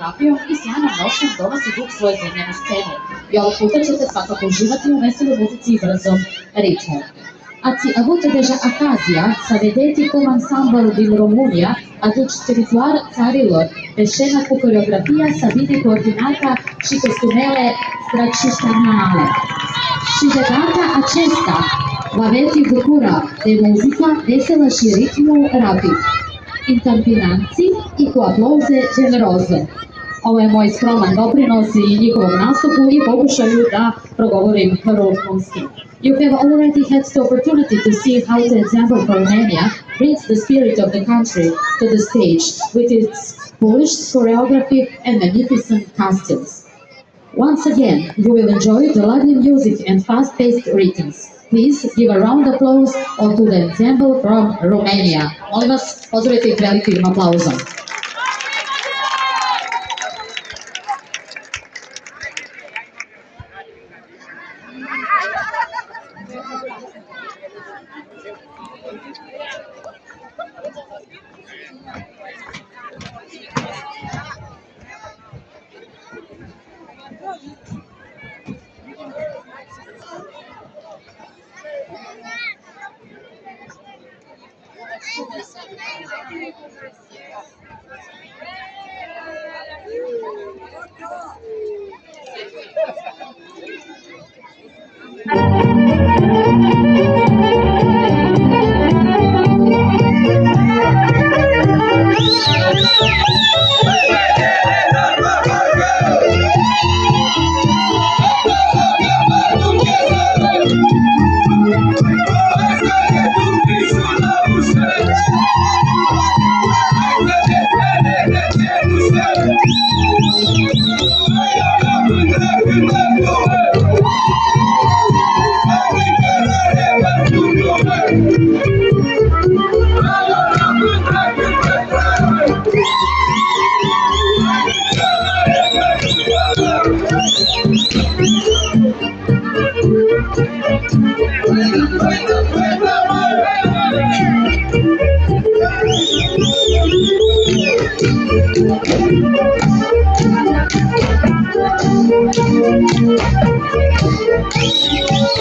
koreografijom i sjajnom nošnjom donosi duh svoje zemlje na scenu. I ovog puta ćete svakako uživati u veseloj muzici i brzom ritmu. Ați avut deja ocazia să vedeți cum ansamblul din România aduce teritoriul țărilor pe scenă cu coreografia să bine coordonată și costumele tradiționale. Și de data acesta vă veți bucura de muzica veselă și ritmul rapid, întâmpinanții i cu aplauze generoze. Ovo je moj skroman doprinos i njihovom nastupu i pokušaju da progovorim rumunski. You have already had the opportunity to see how the ensemble for Romania brings the spirit of the country to the stage with its polished choreography and magnificent costumes. Once again, you will enjoy the lively music and fast-paced rhythms. Please give a round of applause to the ensemble from Romania. Molim vas, pozdravite ih velikim aplauzom.